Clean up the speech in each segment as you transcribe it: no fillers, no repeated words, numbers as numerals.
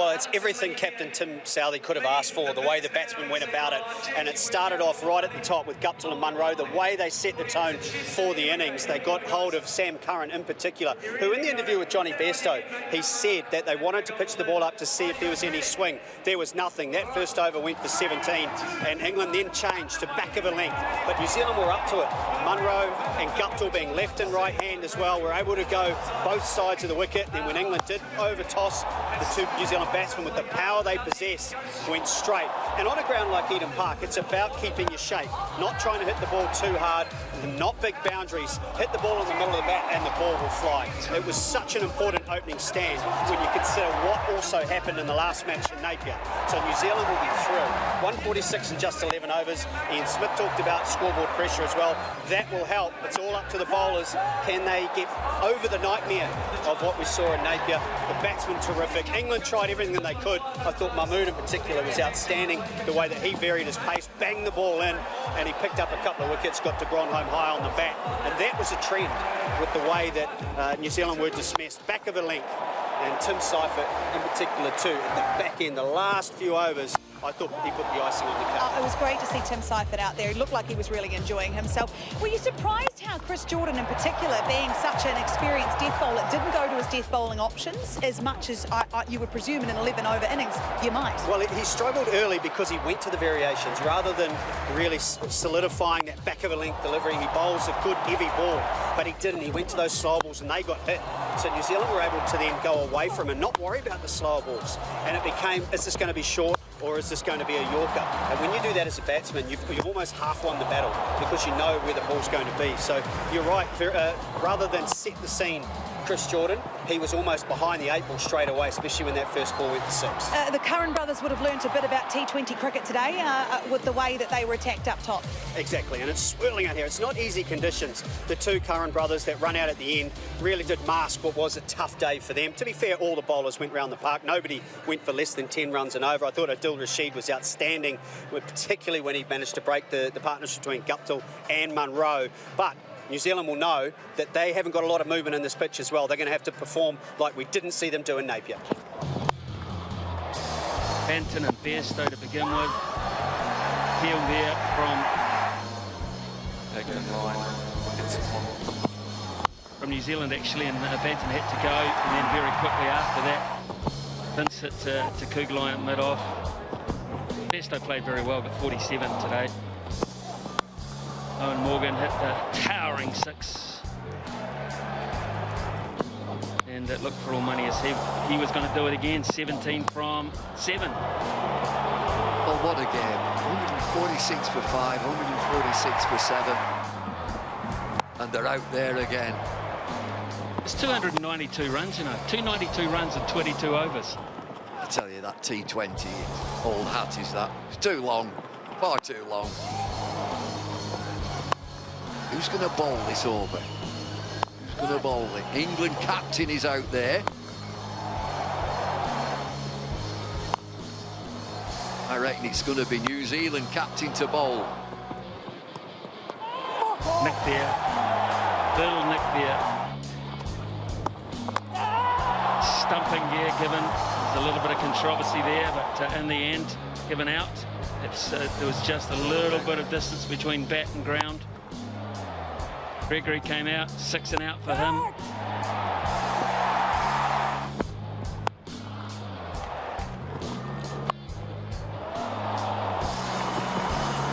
Well, it's everything Captain Tim Southey could have asked for, the way the batsmen went about it. And it started off right at the top with Guptill and Munro, the way they set the tone for the innings. They got hold of Sam Curran in particular, who in the interview with Jonny Bairstow, he said that they wanted to pitch the ball up to see if there was any swing. There was nothing. That first over went for 17, and England then changed to back of a length. But New Zealand were up to it. Munro and Guptill, being left and right hand as well, were able to go both sides of the wicket. Then when England did over-toss, the two New Zealand batsmen, with the power they possess, went straight. And on a ground like Eden Park, it's about keeping your shape, not trying to hit the ball too hard, not big boundaries. Hit the ball in the middle of the bat and the ball will fly. It was such an important opening stand when you consider what also happened in the last match in Napier. So New Zealand will be through. 146 in just 11 overs. Ian Smith talked about scoreboard pressure as well. That will help. It's all up to the bowlers. Can they get over the nightmare of what we saw in Napier? The batsmen terrific. England tried everything they could. I thought Mahmood in particular was outstanding. The way that he varied his pace, banged the ball in, and he picked up a couple of wickets, got to Gronholm high on the bat. And that was a trend with the way that New Zealand were dismissed. Back of a length. And Tim Seifert in particular too, at the back end, the last few overs, I thought he put the icing on the cake. It was great to see Tim Seifert out there. He looked like he was really enjoying himself. Were you surprised how Chris Jordan in particular, being such an experienced death bowler, didn't go to his death bowling options as much as you would presume in an 11 over innings you might? Well, he struggled early because he went to the variations rather than really solidifying that back of a length delivery. He bowls a good heavy ball, but he didn't. He went to those slow balls and they got hit. So New Zealand were able to then go away from him and not worry about the slow balls. And it became, is this going to be short or is this going to be a Yorker? And when you do that as a batsman, you've almost half won the battle because you know where the ball's going to be. So you're right, rather than set the scene, Chris Jordan, he was almost behind the 8 ball straight away, especially when that first ball went to 6. The Curran brothers would have learnt a bit about T20 cricket today with the way that they were attacked up top. Exactly, and it's swirling out here. It's not easy conditions. The two Curran brothers that run out at the end really did mask what was a tough day for them. To be fair, all the bowlers went round the park. Nobody went for less than 10 runs and over. I thought Adil Rashid was outstanding, particularly when he managed to break the partnership between Guptill and Munro. But New Zealand will know that they haven't got a lot of movement in this pitch as well. They're going to have to perform like we didn't see them do in Napier. Banton and Bairstow to begin with. Peel there from New Zealand actually, and Banton had to go, and then very quickly after that, Vince hit to Kugelheim at mid-off. Bairstow played very well, but 47 today. Owen Morgan hit the towering 6. And it looked for all money as he was going to do it again. 17 from 7. Well, what a game. 146 for 5, 146 for 7. And they're out there again. It's 292 runs, you know. 292 runs in 22 overs. I tell you, that T20, old hat is that. It's too long. Far too long. Who's going to bowl this over? Who's going to bowl it? England captain is out there. I reckon it's going to be New Zealand captain to bowl. Nick there. Little Nick there. Stumping gear given. There's a little bit of controversy there, but in the end, given out. There was just a little bit of distance between bat and ground. Gregory came out, 6 and out for him.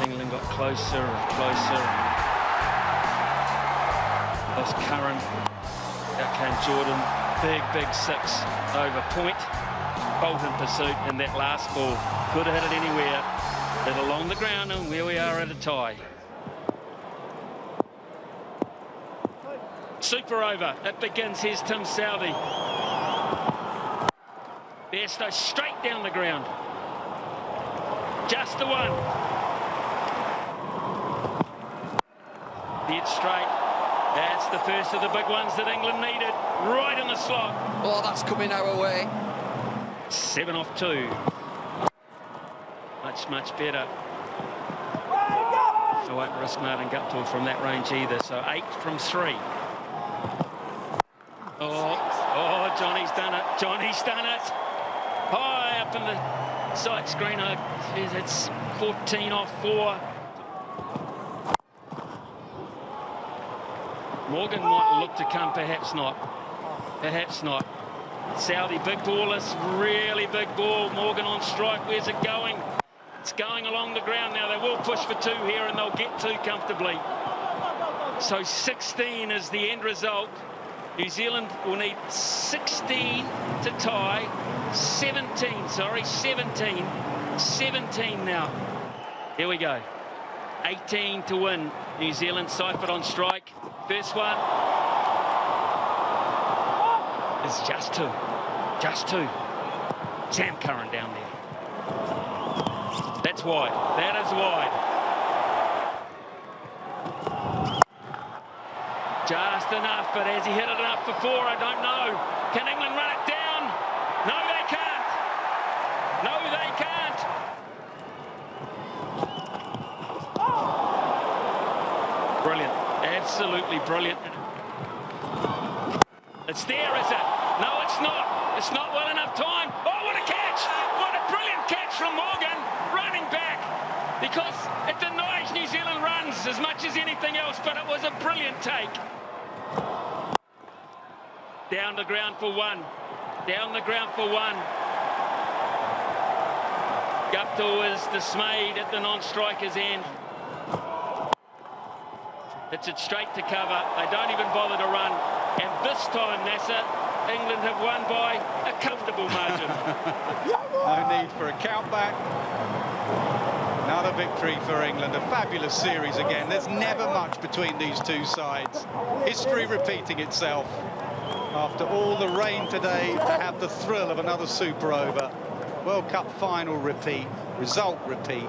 England got closer and closer. Lost Curran. Out came Jordan. Big 6 over point. Bolt in pursuit, and that last ball could have hit it anywhere. But along the ground, and where we are at a tie. Super over. It begins. Here's Tim Southey. Bairstow straight down the ground. Just the one. Dead straight. That's the first of the big ones that England needed. Right in the slot. Oh, that's coming our way. 7 off 2. Much better. I won't risk Martin Guptill from that range either. So 8 from 3. Oh, Johnny's done it. Johnny's done it. High. up in the sight screen. It's 14 off 4. Morgan might look to come, perhaps not. Perhaps not. Southey, big ballers, really big ball. Morgan on strike, where's it going? It's going along the ground now. They will push for 2 here and they'll get 2 comfortably. So 16 is the end result. New Zealand will need 16 to tie. 17 now. Here we go. 18 to win. New Zealand, Seifert on strike. First one is just 2. Just 2. Sam Curran down there. That's wide. That is wide. Just enough, but has he hit it enough before? I don't know. Can England run it down? No, they can't. No, they can't. Brilliant. Absolutely brilliant. It's there, is it? No, it's not. It's not well enough time. Oh, what a catch! What a brilliant catch from Morgan, running back. Because it denies New Zealand runs as much as anything else, but it was a brilliant take. Down the ground for 1. Down the ground for 1. Guptill is dismayed at the non-striker's end. It's it straight to cover. They don't even bother to run. And this time, NASA, England have won by a comfortable margin. No need for a countback. Another victory for England. A fabulous series again. There's never much between these two sides. History repeating itself. After all the rain today, to have the thrill of another super over. World Cup final repeat. Result repeat.